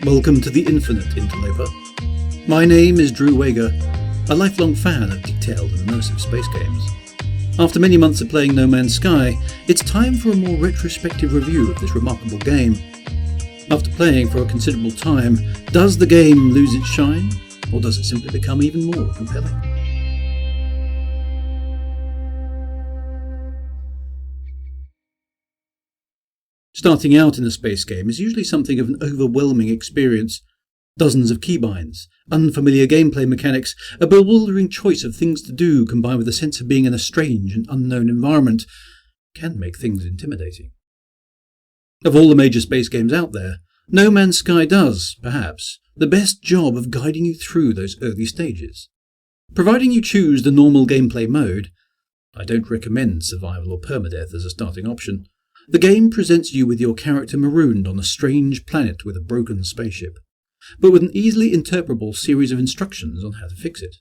Welcome to the Infinite Interloper. My name is Drew Wager, a lifelong fan of detailed and immersive space games. After many months of playing No Man's Sky, it's time for a more retrospective review of this remarkable game. After playing for a considerable time, does the game lose its shine, or does it simply become even more compelling? Starting out in a space game is usually something of an overwhelming experience. Dozens of keybinds, unfamiliar gameplay mechanics, a bewildering choice of things to do combined with a sense of being in a strange and unknown environment can make things intimidating. Of all the major space games out there, No Man's Sky does, perhaps, the best job of guiding you through those early stages. Providing you choose the normal gameplay mode, I don't recommend survival or permadeath as a starting option, the game presents you with your character marooned on a strange planet with a broken spaceship, but with an easily interpretable series of instructions on how to fix it.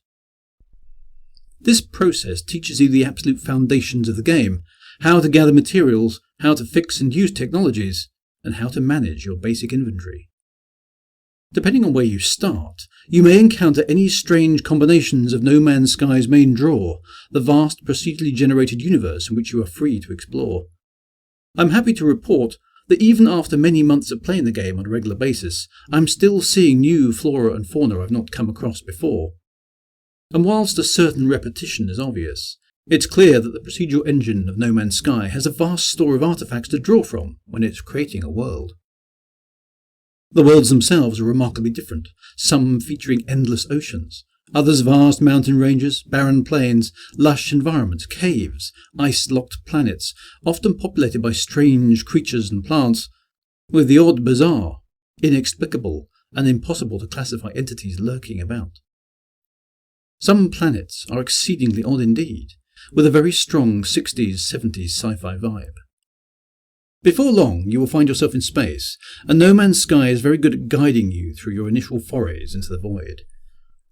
This process teaches you the absolute foundations of the game, how to gather materials, how to fix and use technologies, and how to manage your basic inventory. Depending on where you start, you may encounter any strange combinations of No Man's Sky's main draw, the vast procedurally generated universe in which you are free to explore. I'm happy to report that even after many months of playing the game on a regular basis, I'm still seeing new flora and fauna I've not come across before. And whilst a certain repetition is obvious, it's clear that the procedural engine of No Man's Sky has a vast store of artifacts to draw from when it's creating a world. The worlds themselves are remarkably different, some featuring endless oceans, others vast mountain ranges, barren plains, lush environments, caves, ice-locked planets, often populated by strange creatures and plants, with the odd bizarre, inexplicable, and impossible to classify entities lurking about. Some planets are exceedingly odd indeed, with a very strong 60s, 70s sci-fi vibe. Before long, you will find yourself in space, and No Man's Sky is very good at guiding you through your initial forays into the void.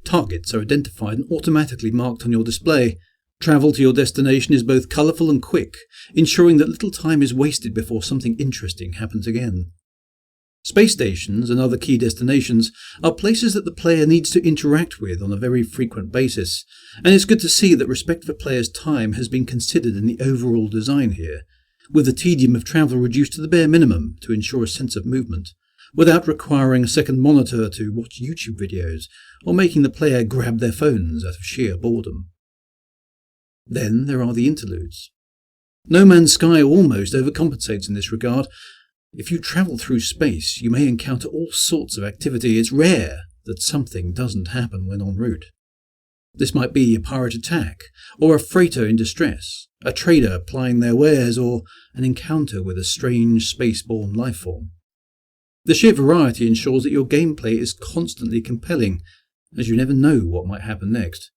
Targets are identified and automatically marked on your display. Travel to your destination is both colourful and quick, ensuring that little time is wasted before something interesting happens again. Space stations and other key destinations are places that the player needs to interact with on a very frequent basis, and it's good to see that respect for players' time has been considered in the overall design here, with the tedium of travel reduced to the bare minimum to ensure a sense of movement, without requiring a second monitor to watch YouTube videos or making the player grab their phones out of sheer boredom. Then there are the interludes. No Man's Sky almost overcompensates in this regard. If you travel through space, you may encounter all sorts of activity. It's rare that something doesn't happen when en route. This might be a pirate attack, or a freighter in distress, a trader plying their wares, or an encounter with a strange space-borne lifeform. The sheer variety ensures that your gameplay is constantly compelling, as you never know what might happen next.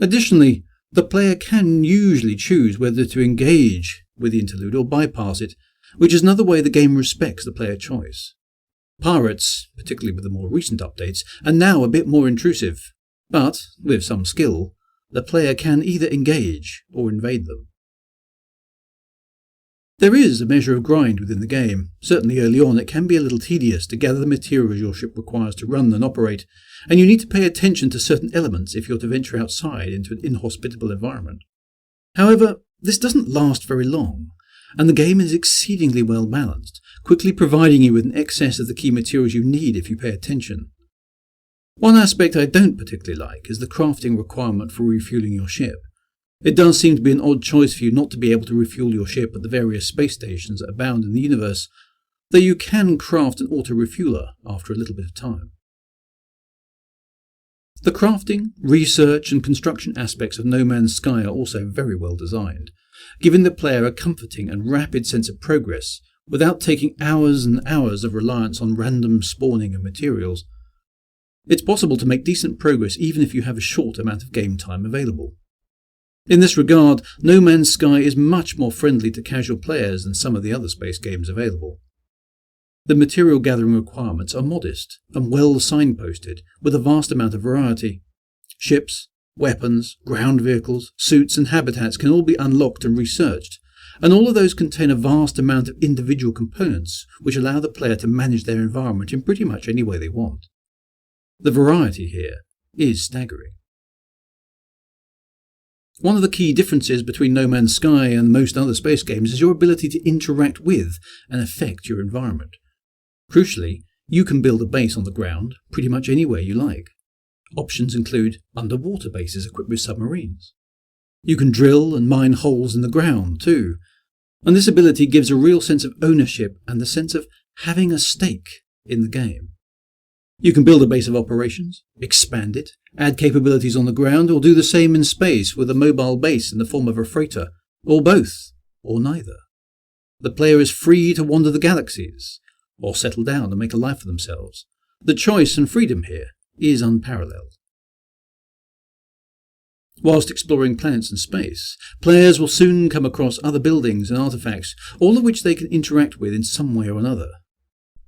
Additionally, the player can usually choose whether to engage with the interlude or bypass it, which is another way the game respects the player choice. Pirates, particularly with the more recent updates, are now a bit more intrusive, but, with some skill, the player can either engage or invade them. There is a measure of grind within the game. Certainly early on it can be a little tedious to gather the materials your ship requires to run and operate, and you need to pay attention to certain elements if you're to venture outside into an inhospitable environment. However, this doesn't last very long, and the game is exceedingly well balanced, quickly providing you with an excess of the key materials you need if you pay attention. One aspect I don't particularly like is the crafting requirement for refueling your ship. It does seem to be an odd choice for you not to be able to refuel your ship at the various space stations that abound in the universe, though you can craft an auto-refueler after a little bit of time. The crafting, research and construction aspects of No Man's Sky are also very well designed, giving the player a comforting and rapid sense of progress without taking hours and hours of reliance on random spawning of materials. It's possible to make decent progress even if you have a short amount of game time available. In this regard, No Man's Sky is much more friendly to casual players than some of the other space games available. The material gathering requirements are modest and well signposted, with a vast amount of variety. Ships, weapons, ground vehicles, suits and habitats can all be unlocked and researched, and all of those contain a vast amount of individual components which allow the player to manage their environment in pretty much any way they want. The variety here is staggering. One of the key differences between No Man's Sky and most other space games is your ability to interact with and affect your environment. Crucially, you can build a base on the ground pretty much anywhere you like. Options include underwater bases equipped with submarines. You can drill and mine holes in the ground too, and this ability gives a real sense of ownership and the sense of having a stake in the game. You can build a base of operations, expand it, add capabilities on the ground, or do the same in space with a mobile base in the form of a freighter, or both, or neither. The player is free to wander the galaxies, or settle down and make a life for themselves. The choice and freedom here is unparalleled. Whilst exploring planets and space, players will soon come across other buildings and artifacts, all of which they can interact with in some way or another.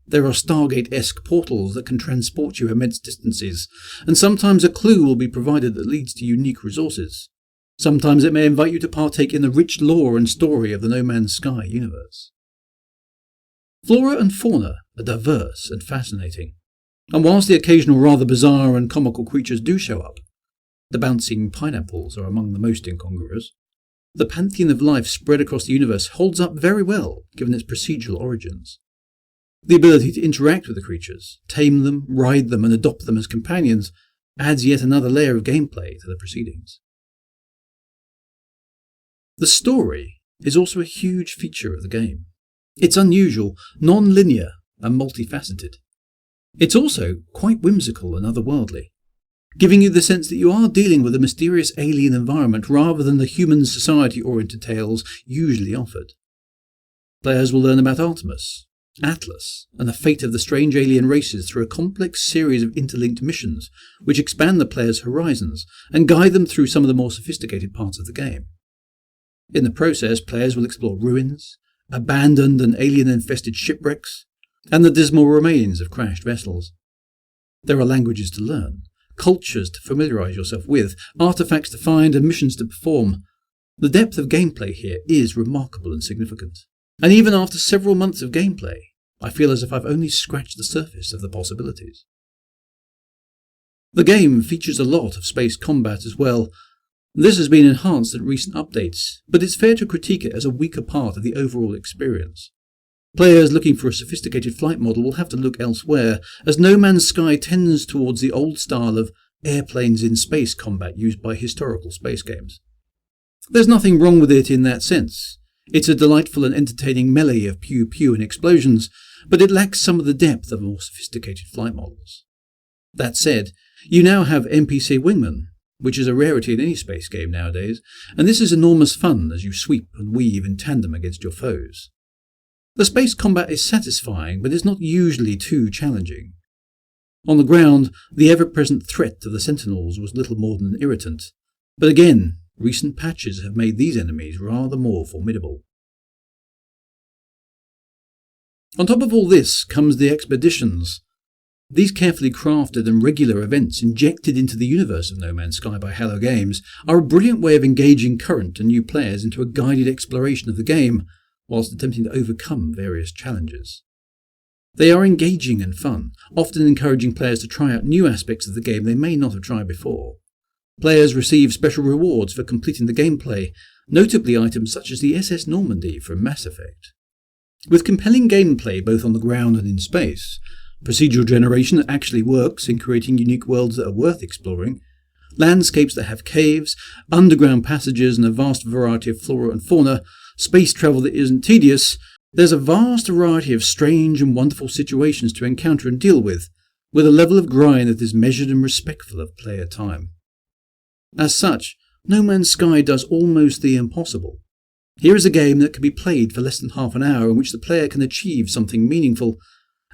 There are Stargate-esque portals that can transport you immense distances, and sometimes a clue will be provided that leads to unique resources. Sometimes it may invite you to partake in the rich lore and story of the No Man's Sky universe. Flora and fauna are diverse and fascinating, and whilst the occasional rather bizarre and comical creatures do show up, the bouncing pineapples are among the most incongruous, the pantheon of life spread across the universe holds up very well given its procedural origins. The ability to interact with the creatures, tame them, ride them and adopt them as companions adds yet another layer of gameplay to the proceedings. The story is also a huge feature of the game. It's unusual, non-linear and multifaceted. It's also quite whimsical and otherworldly, giving you the sense that you are dealing with a mysterious alien environment rather than the human society-oriented tales usually offered. Players will learn about Artemis, Atlas, and the fate of the strange alien races through a complex series of interlinked missions which expand the player's horizons and guide them through some of the more sophisticated parts of the game. In the process, players will explore ruins, abandoned and alien-infested shipwrecks, and the dismal remains of crashed vessels. There are languages to learn, cultures to familiarise yourself with, artefacts to find and missions to perform. The depth of gameplay here is remarkable and significant. And even after several months of gameplay, I feel as if I've only scratched the surface of the possibilities. The game features a lot of space combat as well. This has been enhanced in recent updates, but it's fair to critique it as a weaker part of the overall experience. Players looking for a sophisticated flight model will have to look elsewhere, as No Man's Sky tends towards the old style of airplanes in space combat used by historical space games. There's nothing wrong with it in that sense. It's a delightful and entertaining melee of pew-pew and explosions, but it lacks some of the depth of more sophisticated flight models. That said, you now have NPC wingmen, which is a rarity in any space game nowadays, and this is enormous fun as you sweep and weave in tandem against your foes. The space combat is satisfying, but is not usually too challenging. On the ground, the ever-present threat of the Sentinels was little more than an irritant, but again, recent patches have made these enemies rather more formidable. On top of all this comes the expeditions. These carefully crafted and regular events injected into the universe of No Man's Sky by Hello Games are a brilliant way of engaging current and new players into a guided exploration of the game, whilst attempting to overcome various challenges. They are engaging and fun, often encouraging players to try out new aspects of the game they may not have tried before. Players receive special rewards for completing the gameplay, notably items such as the SS Normandy from Mass Effect. With compelling gameplay both on the ground and in space, procedural generation that actually works in creating unique worlds that are worth exploring, landscapes that have caves, underground passages and a vast variety of flora and fauna, space travel that isn't tedious, there's a vast variety of strange and wonderful situations to encounter and deal with a level of grind that is measured and respectful of player time. As such, No Man's Sky does almost the impossible. Here is a game that can be played for less than half an hour in which the player can achieve something meaningful,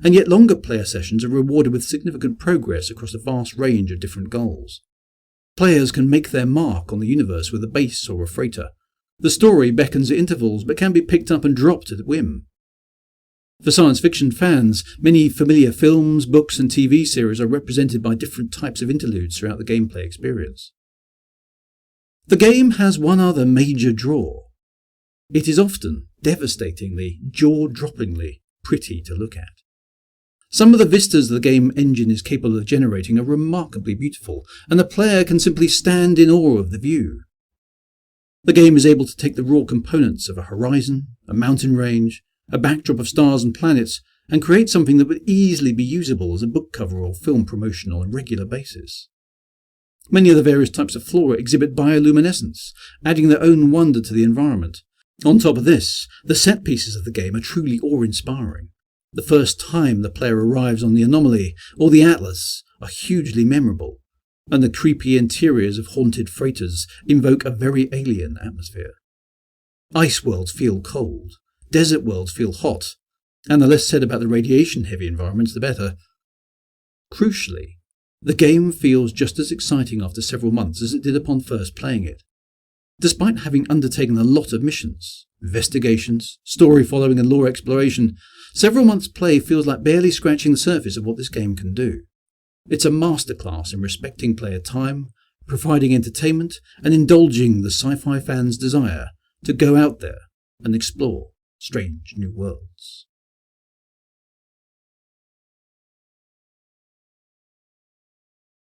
and yet longer player sessions are rewarded with significant progress across a vast range of different goals. Players can make their mark on the universe with a base or a freighter. The story beckons at intervals but can be picked up and dropped at whim. For science fiction fans, many familiar films, books and TV series are represented by different types of interludes throughout the gameplay experience. The game has one other major draw. It is often devastatingly, jaw-droppingly pretty to look at. Some of the vistas the game engine is capable of generating are remarkably beautiful, and the player can simply stand in awe of the view. The game is able to take the raw components of a horizon, a mountain range, a backdrop of stars and planets, and create something that would easily be usable as a book cover or film promotion on a regular basis. Many of the various types of flora exhibit bioluminescence, adding their own wonder to the environment. On top of this, the set pieces of the game are truly awe-inspiring. The first time the player arrives on the anomaly or the Atlas are hugely memorable, and the creepy interiors of haunted freighters invoke a very alien atmosphere. Ice worlds feel cold, desert worlds feel hot, and the less said about the radiation-heavy environments, the better. Crucially, the game feels just as exciting after several months as it did upon first playing it. Despite having undertaken a lot of missions, investigations, story following and lore exploration, several months' play feels like barely scratching the surface of what this game can do. It's a masterclass in respecting player time, providing entertainment, and indulging the sci-fi fans' desire to go out there and explore strange new worlds.